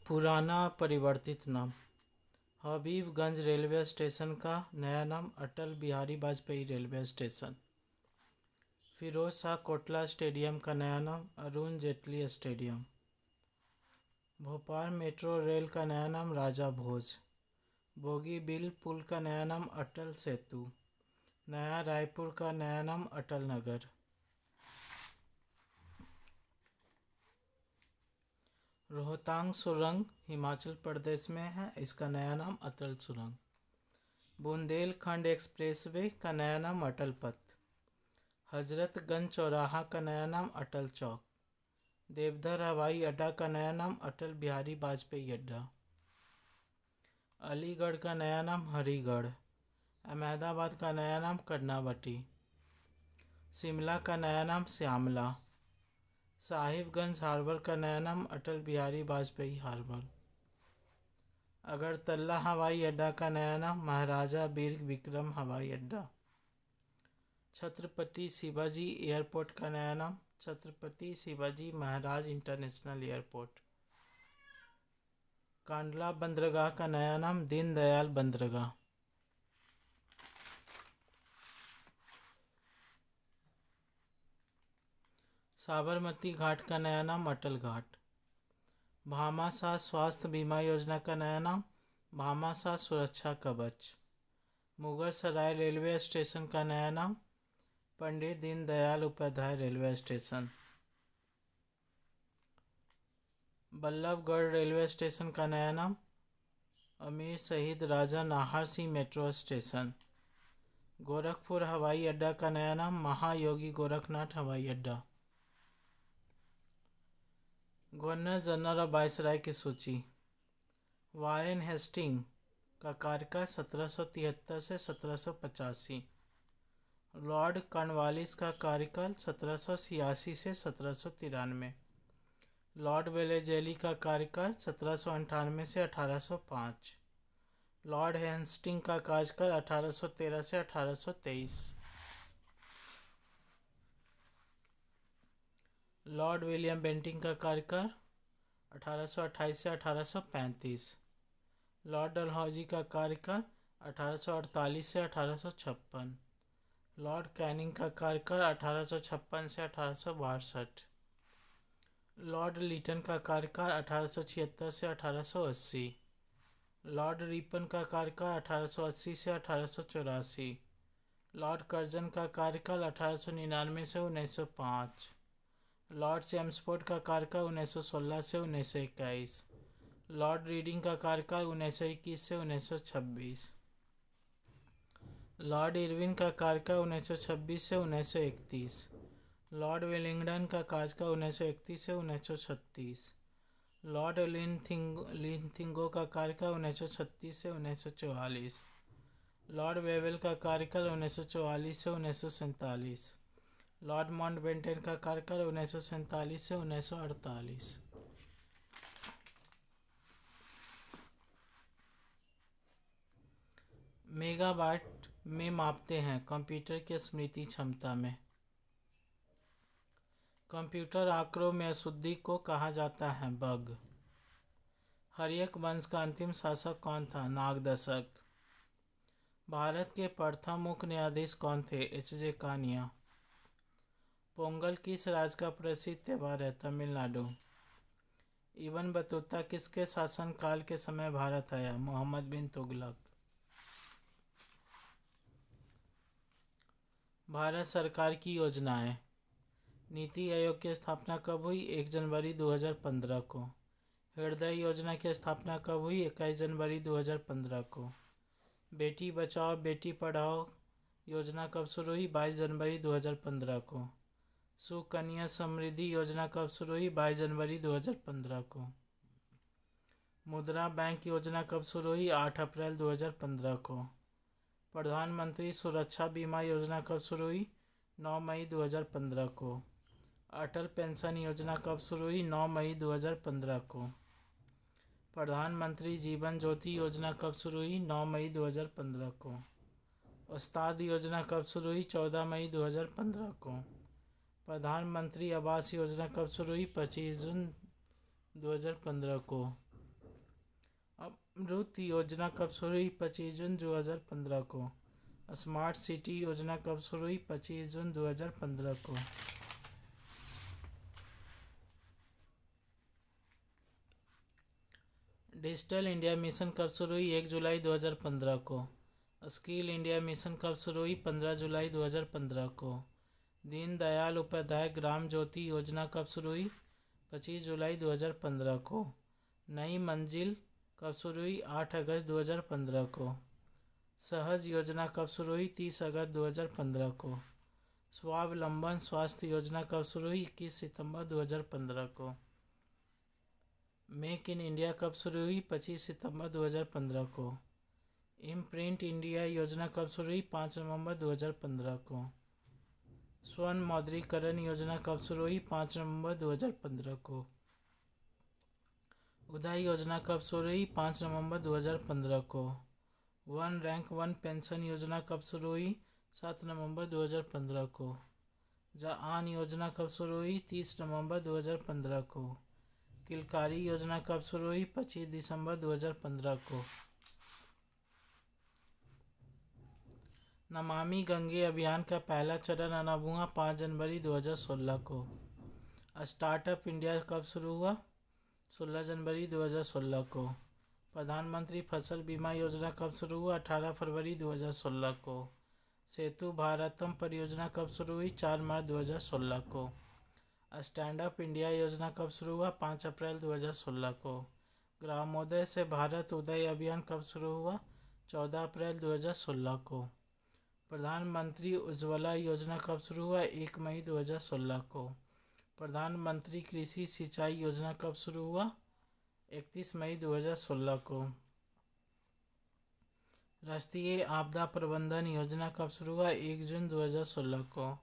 पुराना परिवर्तित नाम। हबीबगंज रेलवे स्टेशन का नया नाम Atal Bihari Vajpayee railway station. Firoz Shah Kotla stadium का नया नाम Arun Jaitley stadium. Bhopal metro rail का नया नाम राजा भोज। बोगीबिल पुल का नया नाम अटल सेतु। नया रायपुर का नया नाम अटल नगर। रोहतांग सुरंग हिमाचल प्रदेश में है, इसका नया नाम अटल सुरंग। बुंदेलखंड एक्सप्रेसवे का नया नाम अटल पथ। हजरतगंज चौराहा का नया नाम अटल चौक। देवधर हवाई अड्डा का नया नाम अटल बिहारी वाजपेयी अड्डा। अलीगढ़ का नया नाम हरिगढ़। अहमदाबाद का नया नाम कर्नावती। शिमला का नया नाम श्यामला। साहिबगंज हार्बर का नया नाम अटल बिहारी वाजपेयी हार्बर। अगरतला हवाई अड्डा का नया नाम महाराजा वीर विक्रम हवाई अड्डा। छत्रपति शिवाजी एयरपोर्ट का नया नाम छत्रपति शिवाजी महाराज इंटरनेशनल एयरपोर्ट। कांडला बंदरगाह का नया नाम दीनदयाल बंदरगाह। साबरमती घाट का नया नाम अटल घाट। भामाशाह स्वास्थ्य बीमा योजना का नया नाम भामाशाह सुरक्षा कवच। मुगल सराय रेलवे स्टेशन का नया नाम Pandit Deendayal Upadhyay railway station. Ballabhgarh railway station का नया नाम अमीर शहीद राजा नाहर सिंह मेट्रो स्टेशन। गोरखपुर हवाई अड्डा का नया नाम महायोगी गोरखनाथ हवाई अड्डा। गवर्नर जनरल ऑफ वायसराय की सूची। वारेन हेस्टिंग का कार्यकाल 1773 से 1785। लॉर्ड कॉर्नवालिस का कार्यकाल 1786 से 1793। लॉर्ड वेलेजली का कार्यकाल 1798 से 1805। लॉर्ड हेस्टिंग का कार्यकाल 1813 से 1823। लॉर्ड विलियम बेंटिंग का कार्यकाल 1828 से 1835। लॉर्ड डलहौजी का कार्यकाल 1848 से 1856। लॉर्ड कैनिंग का कार्यकाल 1856 से 1862। लॉर्ड लीटन का कार्यकाल 1876 से 1880। लॉर्ड रिपन का कार्यकाल 1880 से 1884। लॉर्ड कर्जन का कार्यकाल 1899 से 1905। लॉर्ड चैम्सफोर्ड का कार्यकाल 1916 से 1921। लॉर्ड रीडिंग का कार्यकाल 1921 से 1926। लॉर्ड इरविन का कार्यकाल 1926 से 1931। लॉर्ड वेलिंगडन का कार्यकाल 1931 से 1936। लॉर्ड लिनथिंगो का कार्यकाल 1936 से 1944। लॉर्ड वेवेल का कार्यकाल 1944 से 1947। लॉर्ड माउंटबेटन का कार्यकाल 1947 से 1948। मेगाबाइट में मापते हैं कंप्यूटर की स्मृति क्षमता में। कंप्यूटर आंकड़ों में अशुद्धि को कहा जाता है बग। हर्यक वंश का अंतिम शासक कौन था? नागदशक। भारत के प्रथम मुख्य न्यायाधीश कौन थे? एच.जे. कानिया। पोंगल किस राज्य का प्रसिद्ध त्यौहार है? तमिलनाडु। इब्न बतूता किसके शासनकाल के समय भारत आया? मोहम्मद बिन तुगलक। भारत सरकार की योजनाएं। नीति आयोग की स्थापना कब हुई? 1 जनवरी 2015 को। हृदय योजना की स्थापना कब हुई? 21 जनवरी 2015 को। बेटी बचाओ बेटी पढ़ाओ योजना कब शुरू हुई? 22 जनवरी 2015 को। सुकन्या समृद्धि योजना कब शुरू हुई? 22 जनवरी 2015 को। मुद्रा बैंक योजना कब शुरू हुई? 8 अप्रैल 2015 को। प्रधानमंत्री सुरक्षा बीमा योजना कब शुरू हुई? 9 मई 2015 को। अटल पेंशन योजना कब शुरू हुई? 9 मई 2015 को। प्रधानमंत्री जीवन ज्योति योजना कब शुरू हुई? 9 मई 2015 को। उस्ताद योजना कब शुरू हुई? 14 मई 2015 को। प्रधानमंत्री आवास योजना कब शुरू हुई? 25 जून 2015 को। अमृत योजना कब शुरू हुई? 25 जून 2015 को। स्मार्ट सिटी योजना कब शुरू हुई? 25 जून 2015 को। डिजिटल इंडिया मिशन कब शुरू हुई? 1 जुलाई 2015 को। स्किल इंडिया मिशन कब शुरू हुई? 15 जुलाई 2015 को। दीनदयाल उपाध्याय ग्राम ज्योति योजना कब शुरू हुई? 25 जुलाई 2015 को। नई मंजिल कब शुरू हुई? 8 अगस्त 2015 को। सहज योजना कब शुरू हुई? 30 अगस्त 2015 को। स्वावलंबन स्वास्थ्य योजना कब शुरू हुई? 21 सितंबर 2015 को। मेक इन इंडिया कब शुरू हुई? 25 सितंबर 2015 को। इम्प्रिंट इंडिया योजना कब शुरू हुई? 5 नवंबर 2015 को। स्वर्ण मौद्रीकरण योजना कब शुरू हुई? 5 नवंबर 2015 को। उदय योजना कब शुरू हुई? 5 नवंबर 2015 को। वन रैंक वन पेंशन योजना कब शुरू हुई? 7 नवंबर 2015 को। जआन योजना कब शुरू हुई? 30 नवंबर 2015 को। किलकारी योजना कब शुरू हुई? 25 दिसंबर 2015 को। नमामि गंगे अभियान का पहला चरण आरंभ हुआ 5 जनवरी 2016 को। स्टार्टअप इंडिया कब शुरू हुआ? 16 जनवरी 2016 को। प्रधानमंत्री फसल बीमा योजना कब शुरू हुआ? 18 फरवरी 2016 को। सेतु भारतम परियोजना कब शुरू हुई? 4 मार्च 2016 को। स्टैंड अप इंडिया योजना कब शुरू हुआ? 5 अप्रैल 2016 को। ग्रामोदय से भारत उदय अभियान कब शुरू हुआ? 14 अप्रैल 2016 को। प्रधानमंत्री उज्ज्वला योजना कब शुरू हुआ? 1 मई 2016 को। प्रधानमंत्री कृषि सिंचाई योजना कब शुरू हुआ? 31 मई 2016 को। राष्ट्रीय आपदा प्रबंधन योजना कब शुरू हुआ? 1 जून 2016 को।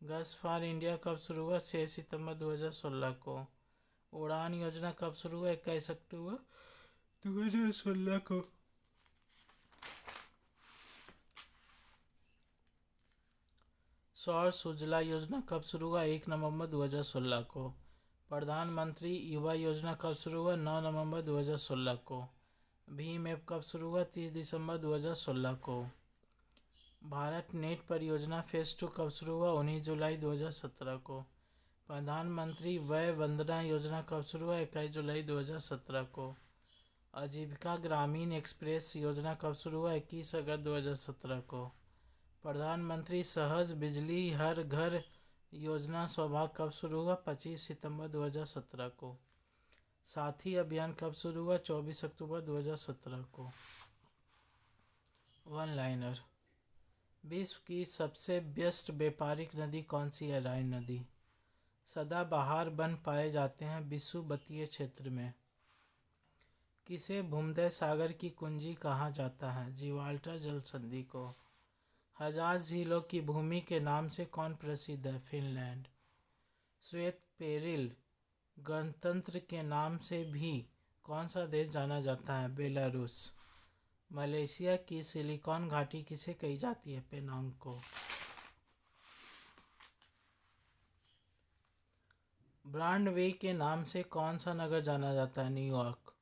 गैस फॉर इंडिया कब शुरू हुआ? 6 सितंबर 2016 को। उड़ान योजना कब शुरू हुआ? 21 अक्टूबर 2016 को। सौर सुजला योजना कब शुरू हुआ? 1 नवंबर 2016 को। प्रधानमंत्री युवा योजना कब शुरू हुआ? 9 नवंबर 2016 को। भीम ऐप कब शुरू हुआ? 30 दिसंबर 2016 को। भारत नेट परियोजना फेज 2 कब शुरू हुआ? 19 जुलाई 2017 को। प्रधानमंत्री वय वंदना योजना कब शुरू हुआ? 21 जुलाई 2017 को। आजीविका ग्रामीण एक्सप्रेस योजना कब शुरू हुआ? 21 अगस्त 2017 को। प्रधानमंत्री सहज बिजली हर घर योजना सौभाग्य कब शुरू हुआ? 25 सितंबर 2017 को। साथी अभियान कब शुरू हुआ? 24 अक्टूबर 2017 को। One liner. विश्व की सबसे व्यस्त व्यापारिक नदी कौन सी है? राइन नदी। सदाबहार वन पाए जाते हैं विषुवतीय क्षेत्र में। किसे भूमध्य सागर की कुंजी कहा जाता है? जिब्राल्टर जल संधि को। हजार झीलों की भूमि के नाम से कौन प्रसिद्ध है? फिनलैंड। श्वेत पेरिल गणतंत्र के नाम से भी कौन सा देश जाना जाता है? बेलारूस। मलेशिया की सिलिकॉन घाटी किसे कही जाती है? पेनांग को। ब्रॉडवे के नाम से कौन सा नगर जाना जाता है? न्यूयॉर्क।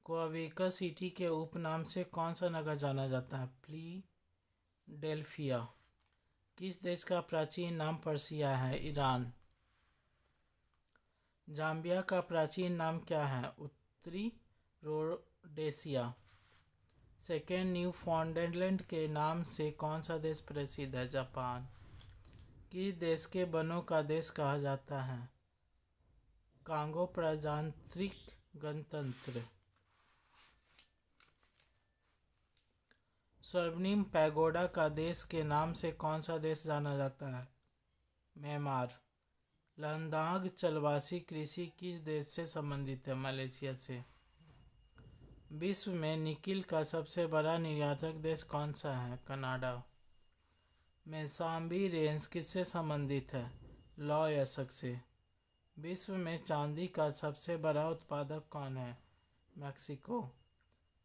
क्वेबेक सिटी के उपनाम से कौन सा नगर जाना जाता है? फिलाडेल्फिया। किस देश का प्राचीन नाम पर्सिया है? ईरान। जाम्बिया का प्राचीन नाम क्या है? उत्तरी रोडेशिया। सेकेंड न्यूफाउंडलैंड के नाम से कौन सा देश प्रसिद्ध है? जापान। किस देश के वनों का देश कहा जाता है? कांगो प्रजातांत्रिक गणतंत्र। स्वर्णिम पैगोडा का देश के नाम से कौन सा देश जाना जाता है? म्यांमार। लद्दाख जलवासी कृषि किस देश से संबंधित है? मलेशिया से। विश्व में निकिल का सबसे बड़ा निर्यातक देश कौन सा है? कनाडा। मेसाम्बी रेंज किससे संबंधित है? लॉयसक से। विश्व में चांदी का सबसे बड़ा उत्पादक कौन है? मैक्सिको।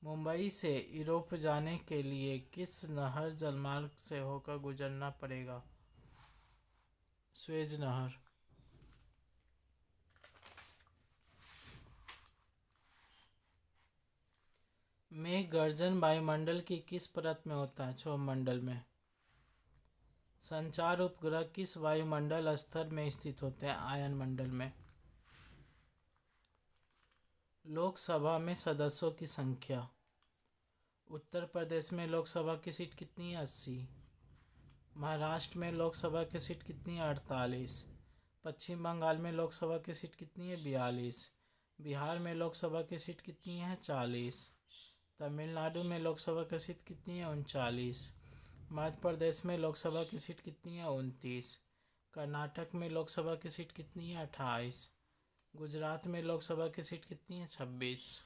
मुंबई से यूरोप जाने के लिए किस नहर जलमार्ग से होकर गुजरना पड़ेगा? स्वेज नहर। मेघ गर्जन वायुमंडल की किस परत में होता है? क्षोभमंडल में। संचार उपग्रह किस वायुमंडल स्तर में स्थित होते हैं? आयन मंडल में। लोकसभा में सदस्यों की संख्या। उत्तर प्रदेश में लोकसभा की सीट कितनी है? 80। महाराष्ट्र में लोकसभा की सीट कितनी है? 48। पश्चिम बंगाल में लोकसभा की सीट कितनी है? 42। बिहार में लोकसभा की सीट कितनी है? 40। तमिलनाडु में लोकसभा की सीट कितनी है? 39। मध्य प्रदेश में लोकसभा की सीट कितनी है? 29। कर्नाटक में लोकसभा की सीट कितनी है? 28। गुजरात में लोकसभा की सीट कितनी है? 26।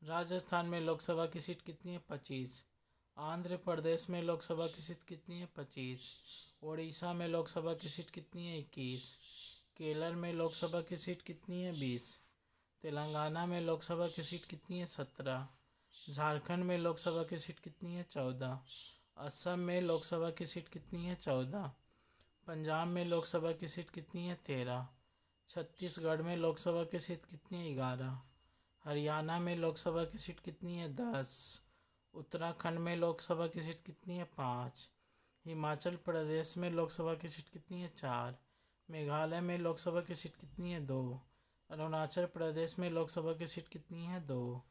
राजस्थान में लोकसभा की सीट कितनी है? 25। आंध्र प्रदेश में लोकसभा की सीट कितनी है? 25। उड़ीसा में लोकसभा की सीट कितनी है? 21। केरल में लोकसभा की सीट कितनी है? 20। तेलंगाना में लोकसभा की सीट कितनी है? 17। झारखंड में लोकसभा की सीट कितनी है? 14। असम में लोकसभा की सीट कितनी है? 14। पंजाब में लोकसभा की सीट कितनी है? 13। छत्तीसगढ़ में लोकसभा की सीट कितनी है? 11। हरियाणा में लोकसभा की सीट कितनी है? 10। उत्तराखंड में लोकसभा की सीट कितनी है? 5। हिमाचल प्रदेश में लोकसभा की सीट कितनी है? 4। मेघालय में लोकसभा की सीट कितनी है? 2। अरुणाचल प्रदेश में लोकसभा की सीट कितनी है? 2।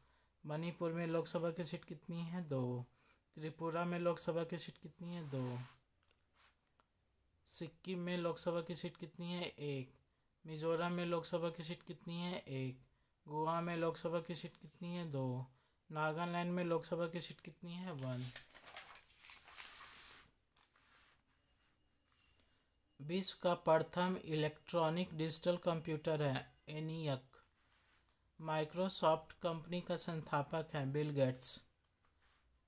मणिपुर में लोकसभा की सीट कितनी है? 2। त्रिपुरा में लोकसभा की सीट कितनी है? 2। सिक्किम में लोकसभा की सीट कितनी है? 1। मिजोरम में लोकसभा की सीट कितनी है? 1। गोवा में लोकसभा की सीट कितनी है? 2। नागालैंड में लोकसभा की सीट कितनी है? 1। विश्व का प्रथम इलेक्ट्रॉनिक डिजिटल कंप्यूटर है ENIAC। माइक्रोसॉफ्ट कंपनी का संस्थापक है बिल गेट्स।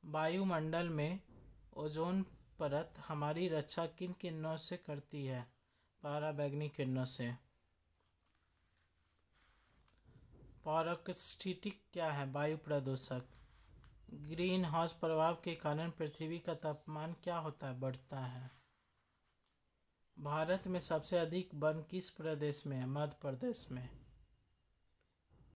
वायुमंडल में ओजोन परत हमारी रक्षा किन किरणों से करती है? पराबैंगनी किरणों से। पैरासिटिक क्या है? वायु प्रदूषक। ग्रीन हाउस प्रभाव के कारण पृथ्वी का तापमान क्या होता है? बढ़ता है। भारत में सबसे अधिक वन किस प्रदेश में है? मध्य प्रदेश में।